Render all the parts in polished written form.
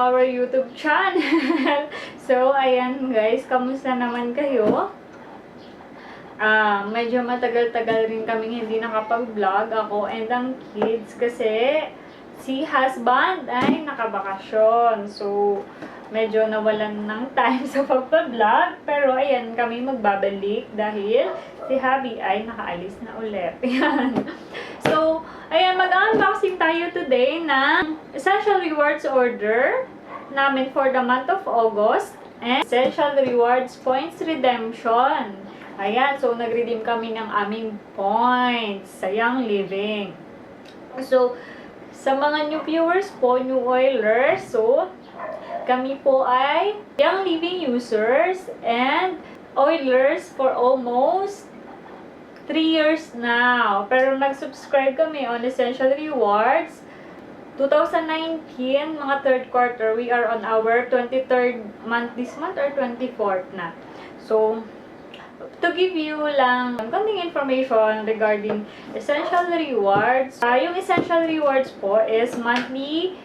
our YouTube channel. So, ayan guys, kamusta naman kayo? Medyo matagal-tagal rin kaming hindi nakapag-vlog ako and ang kids kasi si husband ay nakabakasyon. So, medyo nawalan ng time sa pagpa-vlog. Pero ayan, kami magbabalik dahil si hubby ay nakaalis na ulit. So, ayan, mag-unboxing tayo today ng Essential Rewards order namin for the month of August and Essential Rewards Points Redemption. Ayan, so nag-redeem kami ng aming points sa Young Living. So, sa mga new viewers po, new oilers, so, kami po ay Young Living users and oilers for almost 3 years now. Pero nag-subscribe kami on Essential Rewards 2019, mga third quarter. We are on our 23rd month this month or 24th na. So, to give you lang konting information regarding Essential Rewards. Yung Essential Rewards po is monthly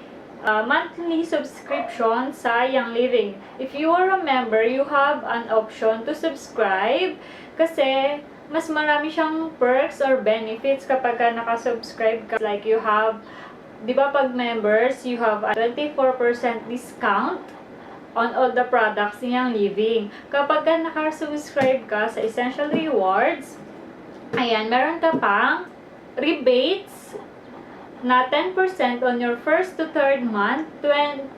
subscription sa Young Living. If you are a member, you have an option to subscribe kasi mas marami siyang perks or benefits kapag ka nakasubscribe ka. Like you have, di ba pag members, you have a 24% discount on all the products ni Young Living. Kapag ka nakasubscribe ka sa Essential Rewards, ayan, meron ka pang rebates na 10% on your first to third month, 20%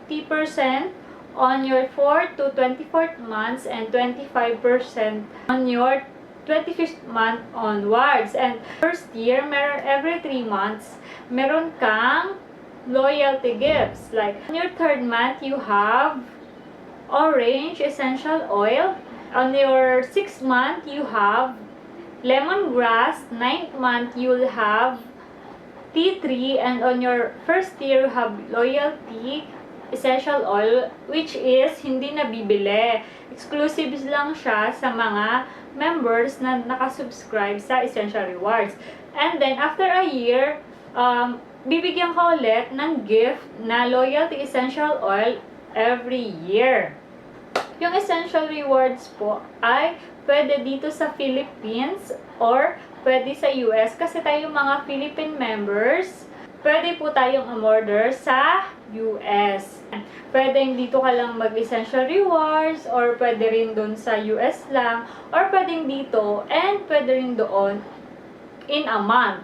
on your 4th to 24th months, and 25% on your 25th month onwards. And first year, meron every 3 months, meron kang loyalty gifts. Like, on your third month, you have orange essential oil. On your 6th month, you have lemongrass. 9th month, you'll have tea tree. And on your first year, you have loyalty essential oil, which is hindi nabibili. Exclusive lang siya sa mga members na nakasubscribe sa Essential Rewards. And then, after a year, bibigyan ka ulit ng gift na loyalty essential oil every year. Yung Essential Rewards po ay pwede dito sa Philippines or pwede sa US kasi tayo mga Philippine members, pwede po tayong umorder sa US. Pwedeng dito ka lang mag-Essential Rewards or pwede rin doon sa US lang or pwedeng dito and pwede rin doon in a month.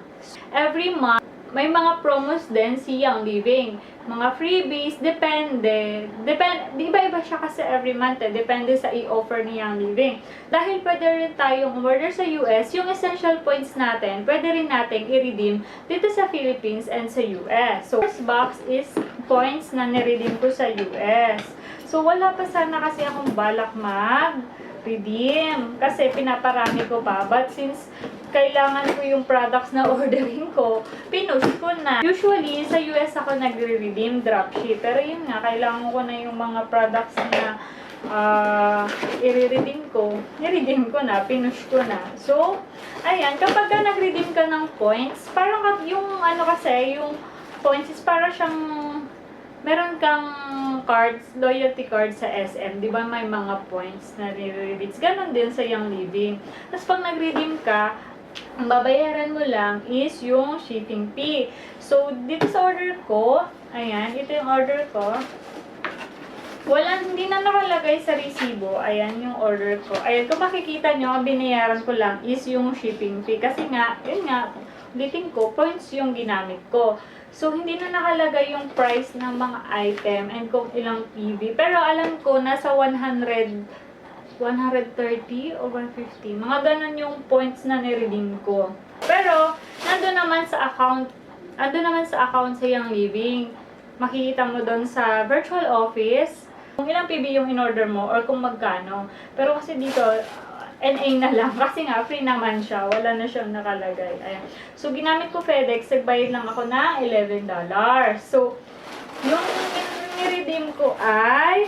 Every month, may mga promos din si Young Living. Mga freebies, depende. Iba-iba siya kasi every month depende sa i-offer ni Young Living. Dahil pwede rin tayong umorder sa US, yung essential points natin, pwede rin natin i-redeem dito sa Philippines and sa US. So, first box is points na ni-redeem ko sa US. So, wala pa sana kasi akong balak mag-redeem kasi pinaparami ko pa. But since kailangan ko yung products na ordering ko, pinush ko na. Usually, sa US ako nagre-redeem dropship. Pero yun nga, kailangan ko na yung mga products na i-redeem ko. I-redeem ko na, pinush ko na. So, ayan, kapag ka nag-redeem ka ng points, parang yung ano kasi, yung points is parang siyang meron kang cards, loyalty cards sa SM. Di ba may mga points na re-rebates? Ganon din sa Young Living. Tapos pag nag-redeem ka, ang babayaran mo lang is yung shipping fee. So, dito sa order ko, ayan, ito yung order ko. Hindi na nakalagay sa resibo. Ayan yung order ko. Ayan, kung makikita nyo, ang binayaran ko lang is yung shipping fee. Kasi nga, yun nga, ulitin ko, points yung ginamit ko. So, hindi na nakalagay yung price ng mga item and kung ilang PV. Pero alam ko, nasa 130 o 150. Mga ganun yung points na niredeem ko. Pero, nandun naman sa account sa Young Living. Makikita mo doon sa virtual office kung ilang PV yung in-order mo or kung magkano. Pero kasi dito, NA na lang. Kasi nga, free naman siya. Wala na siyang nakalagay. Ayan. So, ginamit ko FedEx. Nagbayad lang ako ng $11. So, yung niredeem ko ay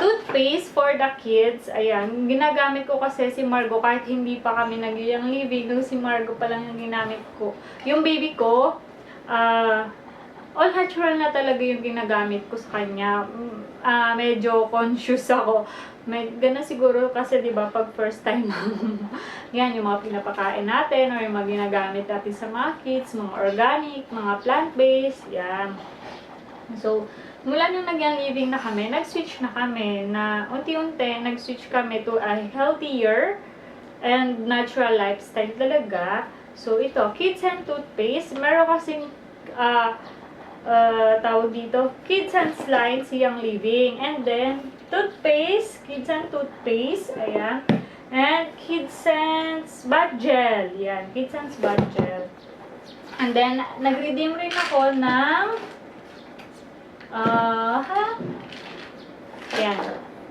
toothpaste for the kids. Ayan. Ginagamit ko kasi si Margo kahit hindi pa kami nag-Young Living. Nung si Margo pa lang yung ginamit ko. Yung baby ko, all natural na talaga yung ginagamit ko sa kanya. Medyo conscious ako. Gana siguro kasi 'di ba pag first time yan yung mga pinapakain natin or yung mga ginagamit natin sa mga kids, mga organic, mga plant-based, yan. So, mula nung nag-young living na kami, nag-switch na kami na unti-unti, nag-switch kami to a healthier and natural lifestyle talaga. So, ito, Kids and Toothpaste. Meron kasing tawag dito, Kids and Slides Young Living. And then, toothpaste, Kids and Toothpaste, ayan. And Kids and Bad Gel, yan, Kids and Bad Gel. And then, nag-redeem rin ako ng, ayan,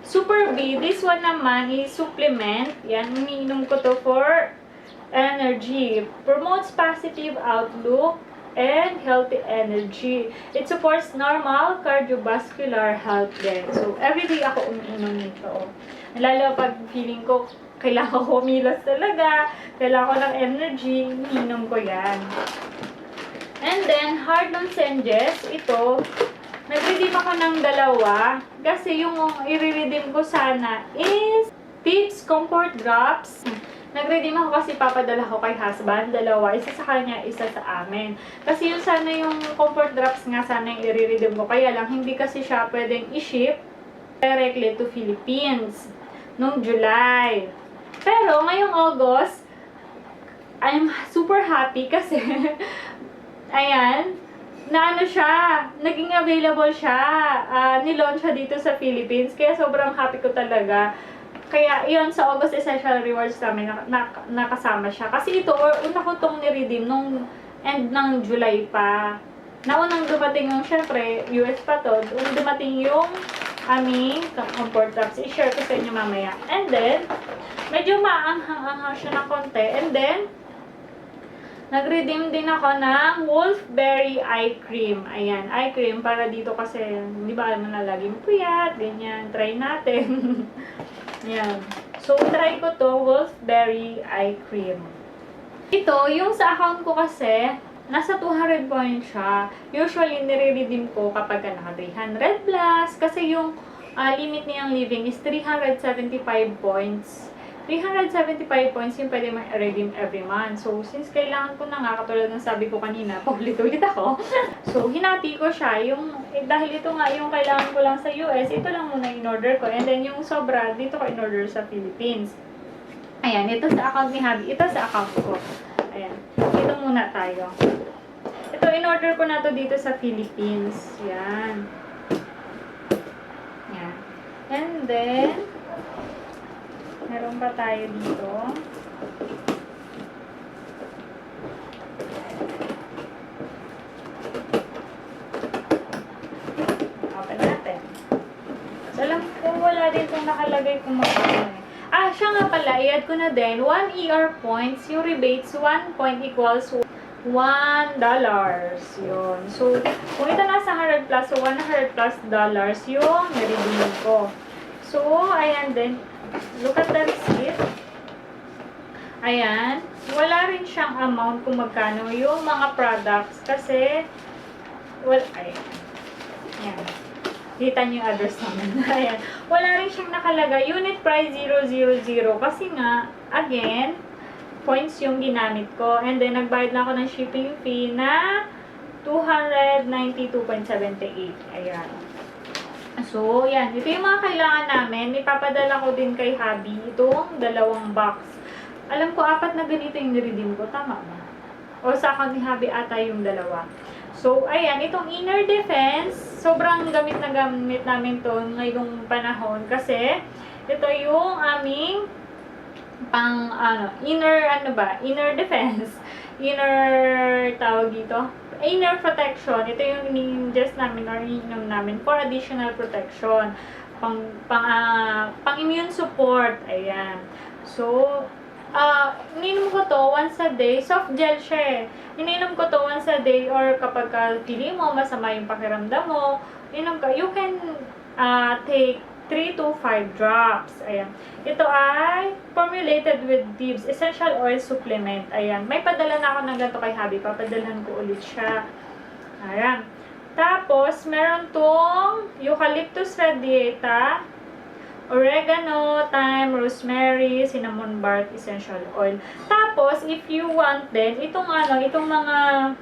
Super B. This one naman is supplement. Yan, iniinom ko to for energy. Promotes positive outlook and healthy energy. It supports normal cardiovascular health din. So, everyday ako umiinom nito. Lalo pag feeling ko, kailangan ko kumilos talaga, kailangan ko ng energy, iniinom ko yan. And then, hard lozenges, ito, nag-redeem ako ng dalawa, kasi yung i-redeem ko sana is Tips Comfort Drops. Nag-redeem ako kasi papadala ko kay husband, dalawa. Isa sa kanya, isa sa amin. Kasi yun sana yung comfort drops nga sana yung i-redeem ko. Kaya lang, hindi kasi siya pwedeng i-ship directly to Philippines noong July. Pero ngayong August, I'm super happy kasi ayan, na ano siya, naging available siya. Nilaunch siya dito sa Philippines. Kaya sobrang happy ko talaga. Kaya, yun, sa August Essential Rewards namin, nakasama siya. Kasi ito, una ko itong niredeem nung end ng July pa. Naunang dumating yung, syempre, US pa to. Unang dumating yung aming comfort drops. I-share ko sa inyo mamaya. And then, medyo maanghang-anghang siya ng konti. And then, nag-redeem din ako ng Wolfberry Eye Cream. Ayan, eye cream para dito kasi, di ba, laging puyat, ganyan. Try natin. Yan. So, try ko to, Wolfberry Eye Cream. Ito, yung sa account ko kasi, nasa 200 points siya. Usually, nire-redeem ko kapag naka 300 plus. Kasi yung limit niyang living is 375 points. 375 points yung pwede ma-redeem every month. So, since kailangan ko na nga, katulad ng sabi ko kanina, paulit-ulit ako. So, hinati ko siya. Dahil ito nga, yung kailangan ko lang sa US, ito lang muna in-order ko. And then, yung sobra, dito ko in-order sa Philippines. Ayan, ito sa account ni Habi. Ito sa account ko. Ayan. Ito muna tayo. Ito, in-order ko na to dito sa Philippines. Yan. Yan. And then, meron pa tayo dito. Open natin. So, alam ko wala din itong nakalagay kung magkano. Siya nga pala, i-add ko na din 1 ER points. Yung rebates, 1 point equals $1. Yun. So, kung ito nasa 100 plus, so $100 plus yung na-redeem ko. So, ayan din. Look at the receipt. Ayan. Wala rin siyang amount kung magkano yung mga products kasi ayan. Ayan. Kita niyo yung address namin. Ayan. Wala rin siyang nakalagay. Unit price 000 kasi nga, again, points yung ginamit ko. And then, nagbayad na ako ng shipping fee na 292.78. Ayan. So, yan. Ito yung mga kailangan namin. Ipapadala ko din kay Habi itong 2 box. Alam ko, 4 na ganito yung niredeem ko. Tama ba? O sa account ni Habi ata yung 2. So, ayan. Itong inner defense, sobrang gamit na gamit namin to ngayong panahon. Kasi, ito yung aming inner defense. Tawag dito. Inner protection. Ito yung ini-ingest namin or iniinom namin for additional protection. Pang immune support. Ayan. So, ininom ko to once a day. Soft gel siya eh. Ininom ko to once a day or kapag feeling mo, masama yung pakiramdam mo, ininom ka. You can take 3 to 5 drops. Ayan. Ito ay formulated with Dibs Essential Oil Supplement. Ayan. May padala na ako ng ganito kay Habi. Papadalhan ko ulit siya. Ayan. Tapos, meron tong eucalyptus radiata, oregano, thyme, rosemary, cinnamon bark, essential oil. Tapos, if you want din, itong mga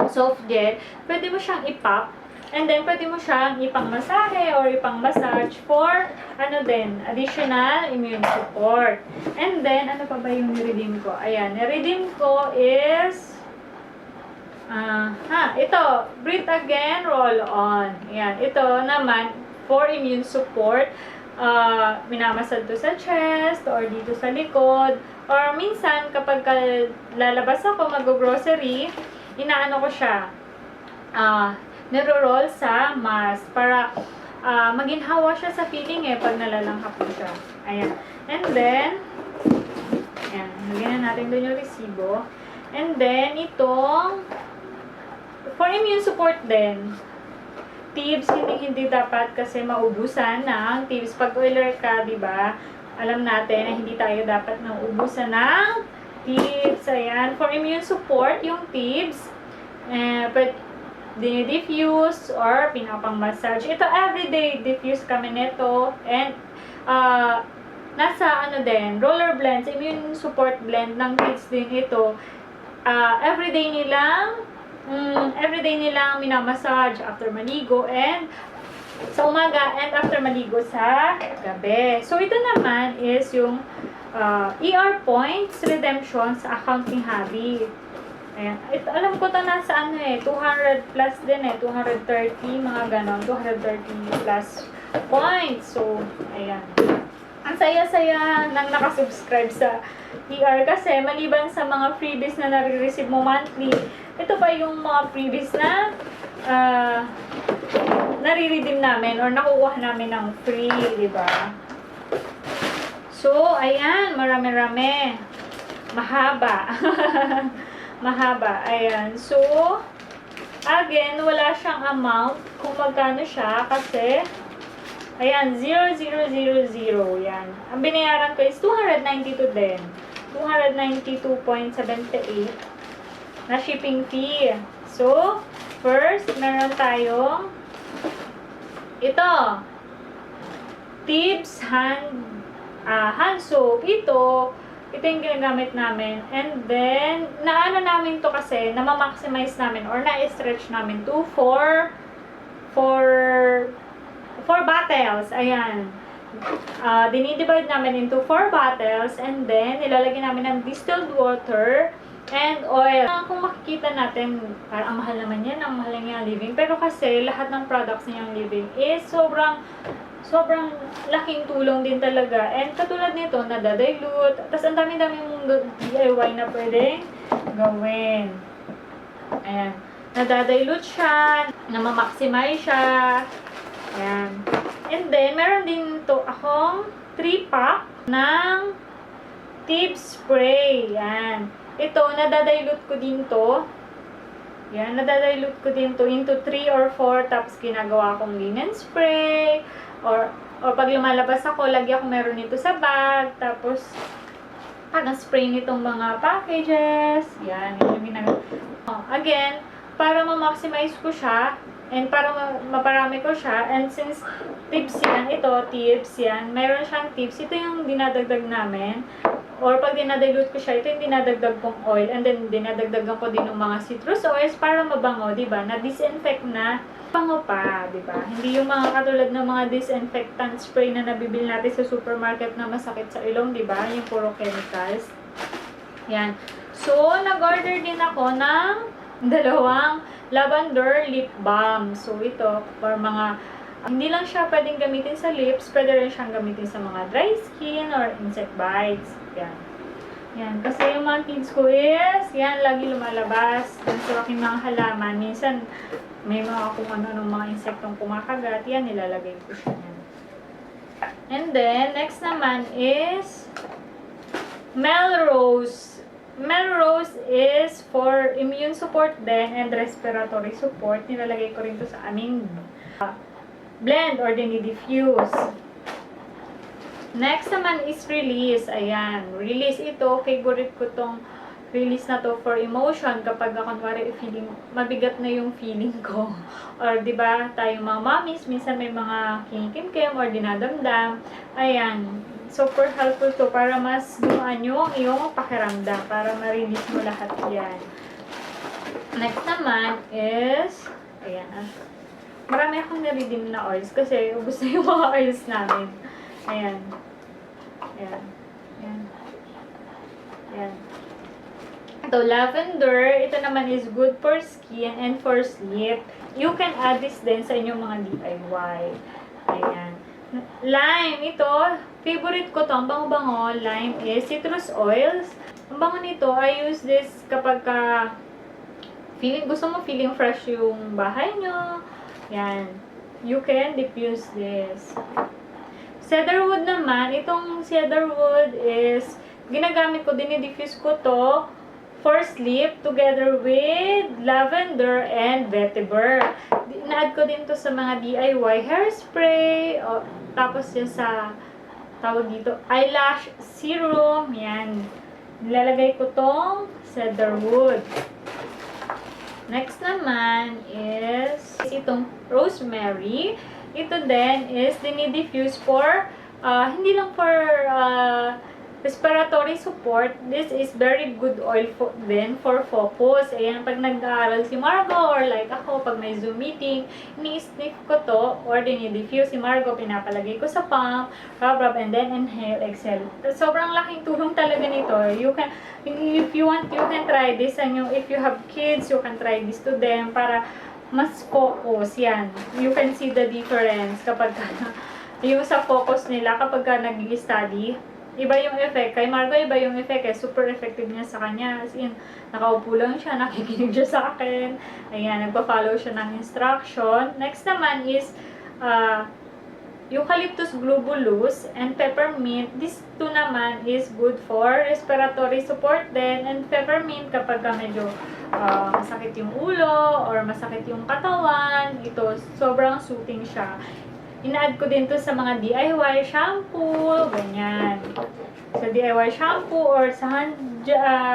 soft gel, pwede mo siyang ipop. And then, pwede mo siyang ipang-masahe or ipang-massage for, additional immune support. And then, ano pa ba yung niredeem ko? Ayan, niredeem ko is, ito, Breathe Again Roll-On. Ayan, ito naman, for immune support. Minamasad to sa chest, or dito sa likod. Or minsan, kapag lalabas ako, mag-grocery, inaano ko siya, niro-roll sa mask para maginhawa siya sa feeling pag nalalangkap ko siya. Ayan. And then, ayan, lagyan na natin doon yung resibo. And then, itong, for immune support din, tips, hindi dapat kasi maubusan ng tips. Pag oiler ka, diba, alam natin na hindi tayo dapat naubusan ng tips. Ayan. For immune support, yung tips, dinidifuse or pinapang-massage. Ito, everyday diffuse kami nito. And, nasa roller blends, immune support blend ng kids din ito. Everyday nilang minamassage after maligo and sa umaga and after maligo sa gabi. So, ito naman is yung ER points redemption sa accounting habit. Ayan. Ito, alam ko ito nasa 200 plus din 230, mga ganon, 230 plus points. So, ayan. Ang saya-saya nang nakasubscribe sa ER kasi maliban sa mga freebies na nare-receive mo monthly, ito pa yung mga freebies na nare-redeem namin or nakukuha namin ng free, di ba? So, ayan, marami-rami. Mahaba. Mahaba. Ayan. So, again, wala siyang amount kung magkano siya kasi, ayan, 0,000. Yan. Ang binayaran ko is 292 din. 292.78 na shipping fee. So, first, meron tayong ito. Tips hand soap. Ito yung ginagamit namin. And then, naano namin to kasi, na-maximize namin or na-stretch namin to for bottles. Ayan. Dinidivide namin into 4 bottles and then, nilalagyan namin ng distilled water and oil. Kung makikita natin, parang ang mahal naman yan, ang mahal niya living. Pero kasi, lahat ng products niyang living is sobrang laking tulong din talaga. And katulad nito, nadadilute. Tapos ang dami-dami mong DIY na pwedeng gawin. Ayan. Nadadilute siya, namamaximize siya. Ayan. And then, meron din to akong 3-pack ng tip spray. Ayan. Ito, nadadilute ko din to. Yan, nadadilute ko din to into 3 or 4. Tapos ginagawa kong linen spray. Or pag lumalabas ako, lagi ako meron nito sa bag. Tapos, spray nitong mga packages. Yan, yung ginagawa. Again, para ma-maximize ko siya, and para maparami ko siya, and since tips yan, meron siyang tips. Ito yung dinadagdag namin. Or pag dinadilute ko siya, ito yung dinadagdag kong oil. And then, dinadagdagan ko din ng mga citrus oils para mabango, diba? Na-disinfect na. Bango pa, di ba? Hindi yung mga katulad ng mga disinfectant spray na nabibili natin sa supermarket na masakit sa ilong, di ba? Yung puro chemicals. Yan. So, nag-order din ako ng 2 lavender lip balm. So, ito, for mga, hindi lang siya pwedeng gamitin sa lips, pwede rin siyang gamitin sa mga dry skin or insect bites. Yan. Yan. Kasi yung mga kids ko is, yan, lagi lumalabas. Yan sa aking mga halaman. Minsan, may mga kung ano-anong mga insektong kumakagat. Yan, nilalagay ko siya yan. And then, next naman is Melrose. Melrose is for immune support din and respiratory support. Nilalagay ko rin to sa aming blend or dinidifuse. Next naman is Release. Ayan. Release ito. Favorite ko tong release na to for emotion kapag kunwari feeling mabigat na yung feeling ko. Or 'di ba, tayong mga mommies minsan may mga kinikimkim or dinadamdam. Ayan. Super helpful to para mas gumaan yung iyong pakiramdam para ma-release mo lahat 'yan. Next naman is ayan. Marami akong na-redeem na oils kasi ubos na yung mga oils namin. Ayan. Ayan. Ayan. Ayan. Ito, lavender. Ito naman is good for skin and for sleep. You can add this din sa inyong mga DIY. Ayan. Lime. Ito, favorite ko to. Ang bango-bango. Lime is citrus oils. Ang bango nito, I use this kapag gusto mo feeling fresh yung bahay nyo. Yan. You can diffuse this. Cedarwood naman. Itong cedarwood is ginagamit ko, dinidifuse ko to for sleep together with lavender and vetiver. Na-add ko din to sa mga DIY hairspray. Tapos yan sa tawag dito, eyelash serum. Yan. Nilalagay ko tong cedarwood. Next naman is itong rosemary. Ito din is dinidifuse for, hindi lang for respiratory support. This is very good oil then for focus. Ayan, pag nag-aaral si Margo or like ako, pag may Zoom meeting, ini-sniff ko to or dinidifuse si Margo, pinapalagay ko sa palm, rub, and then inhale, exhale. Sobrang laking tulong talaga nito. You can, if you want, you can try this. And if you have kids, you can try this to them para mas focus. Yan. You can see the difference kapag yung sa focus nila kapag nag-study. Iba yung effect. Kay Margo, iba yung effect. Super effective niya sa kanya. As in, nakaupo lang siya, nakikinig siya sa akin. Ayan, nagpa-follow siya ng instruction. Next naman is eucalyptus globulus and peppermint. This two naman is good for respiratory support din. And peppermint kapag medyo masakit yung ulo or masakit yung katawan. Ito, sobrang soothing siya. Ina-add ko din to sa mga DIY shampoo, ganyan. Sa DIY shampoo or sa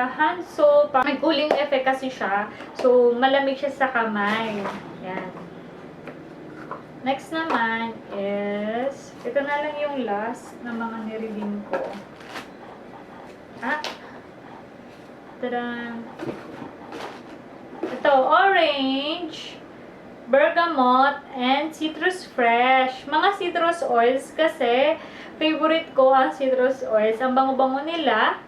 hand soap. May cooling effect kasi siya. So, malamig siya sa kamay. Yan. Next naman is, ito na lang yung last na mga niredeem ko. Tadaan! Ito, orange, bergamot, and citrus fresh. Mga citrus oils kasi, favorite ko ang citrus oils. Ang bango-bango nila.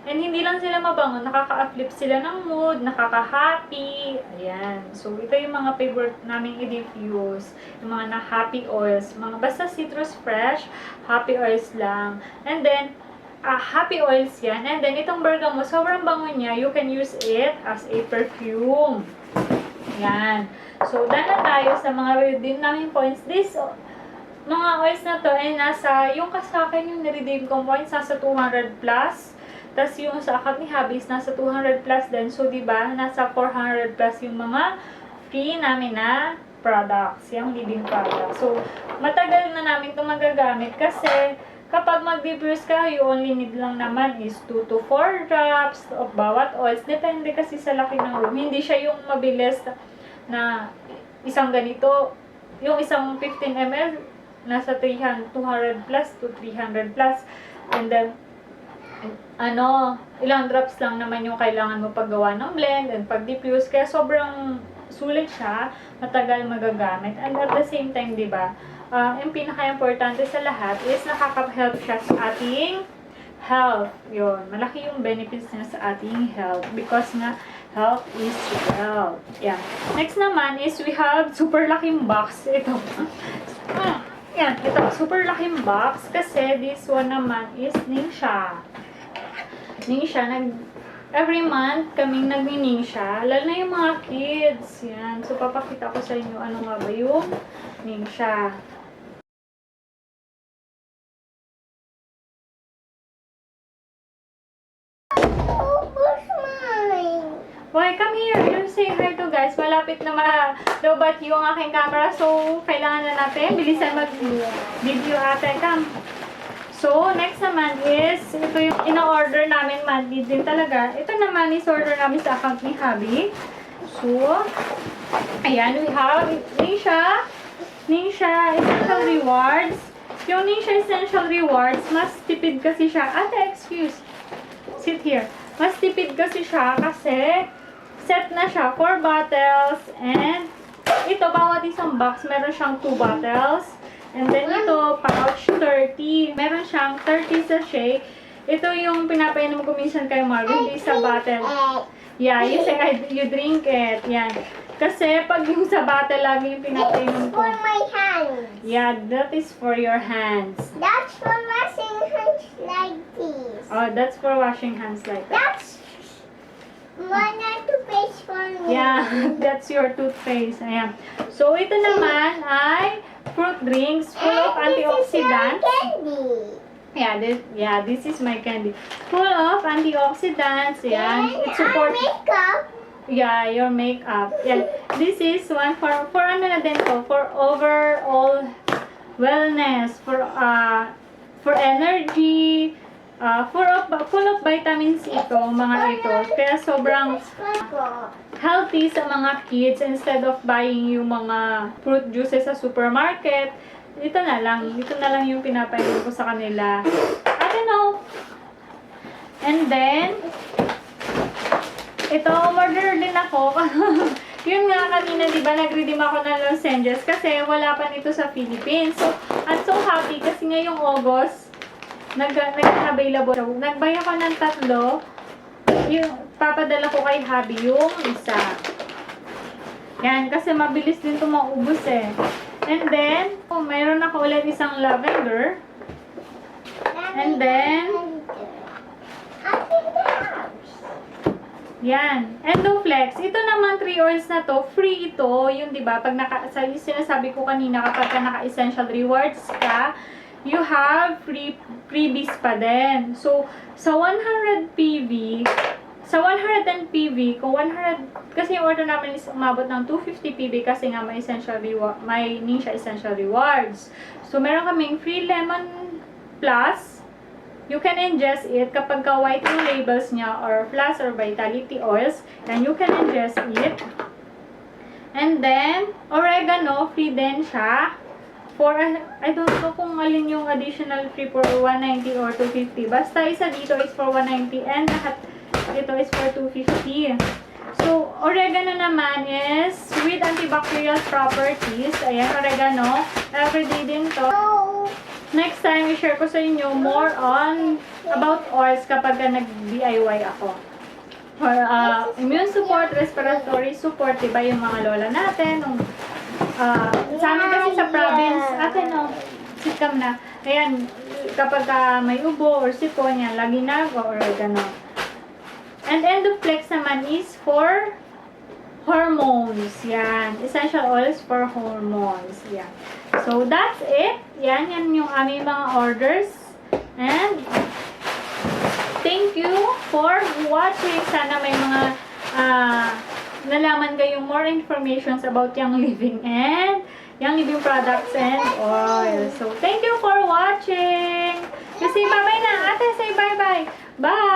And hindi lang sila mabango, nakaka-uplift sila ng mood, nakaka-happy. Ayan. So, ito yung mga favorite namin i-diffuse. Yung mga na-happy oils. Mga basta citrus fresh, happy oils lang. And then, happy oils yan. And then, itong bergamot, sobrang bango niya. You can use it as a perfume. Yan. So, dahil na tayo sa mga redeem namin points. This, mga oils na to ay nasa, yung kasakin yung niredeem kong points, nasa 200 plus. Tapos yung sa account ni Habis, nasa 200 plus din. So, diba, nasa 400 plus yung mga free namin na products. Yung leading products. So, matagal na namin ito magagamit kasi kapag mag-diffuse ka, you only need lang naman is 2 to 4 drops of bawat oils. Depende kasi sa laki ng room. Hindi siya yung mabilis na isang ganito. Yung isang 15 ml, nasa 200 plus to 300 plus. And then, ilang drops lang naman yung kailangan mo paggawa ng blend and pag-diffuse. Kaya sobrang sulit siya, matagal magagamit. And at the same time, diba, yung pinaka-importante sa lahat is nakaka-help siya sa ating health. Yun, malaki yung benefits niya sa ating health because nga, health is wealth. Yeah. Next naman is we have super laking box. Ito. Yan, ito. Super laking box kasi this one naman is Ningxia. Ningxia, every month kaming nagni-Ningxia. Lalo na yung mga kids. Yan. So, papakita ko sa inyo ano nga ba yung Ningxia. Why, come here. You say hi to guys. Malapit na ma-lobat yung aking camera. So, kailangan na natin. Bilisan mag-video ate. Come. So, next naman is, ito yung ina-order namin monthly din talaga. Ito naman is order namin sa account ni Hubby. So, ayan, we have Nisha Essential Rewards. Yung Nisha Essential Rewards, mas tipid kasi siya. Ate, excuse. Sit here. Mas tipid kasi siya kasi set na siya 4 bottles and ito, bawat isang box, meron siyang 2 bottles. And then ito, pouch 30. Meron siyang 30 sachet. Ito yung pinapainom ko minsan kay Marvin, sa bottle. Yeah, you say you drink it. Yan. Kasi pag yung sa bottle lagi yung pinapainom ko. For my hands. Yeah, that is for your hands. That's for washing hands like this. Oh, that's for washing hands like that. That's one toothpaste for me. Yeah, that's your toothpaste. Ayan. So, ito naman ay fruit drinks full of antioxidants. Candy. This is my candy. Full of antioxidants. Yan. It support Makeup. your makeup. Yan. This is one for ano na din to, for overall wellness, for energy, full of vitamin C ito, mga ito. Kaya sobrang healthy sa mga kids instead of buying yung mga fruit juices sa supermarket. Ito na lang yung pinapainom ko sa kanila. I don't know. And then, ito, order din ako. Yun nga kanina, di ba, nag-redeem ako ng lozenges kasi wala pa nito sa Philippines. So, I'm so happy kasi ngayong August, nag-available. So, nagbay ako ng 3. Yung, papadala ko kay Hubby yung isa. Yan, kasi mabilis din ito maubos eh. And then, mayroon ako ulit isang lavender. And then, yan. Endoflex. Ito naman 3 oils na to. Free ito. Yung diba, pag sinasabi ko kanina, kapag ka naka-essential rewards ka, you have freebies pa din. So, sa 100 PV, sa 110 PV, kung 100, kasi yung order namin is umabot ng 250 PV kasi nga may Nisha Essential Rewards. So, meron kaming free lemon plus. You can ingest it kapag ka-white yung labels niya or plus or vitality oils, then you can ingest it. And then, oregano, free din siya. For, I don't know kung alin yung additional free for 190 or 250. Basta isa dito is for 190 and lahat ito is for 250. So, oregano naman is with antibacterial properties. Ayan, oregano. Everyday din to. Next time, i-share ko sa inyo more on about oils kapag nag-DIY ako. For immune support, respiratory support, diba yung mga lola natin. Sa amin kasi sa province, sikam na. Ayan, kapag may ubo or sipon, yan, lagi oregano. And Endoflex naman is for hormones. Yan. Essential oils for hormones. Yan. So, that's it. Yan yung aming mga orders. And, thank you for watching. Sana may mga nalaman kayong more informations about Young Living and Young Living products and oils. So, thank you for watching. You say bye-bye na. Ate, say bye-bye. Bye!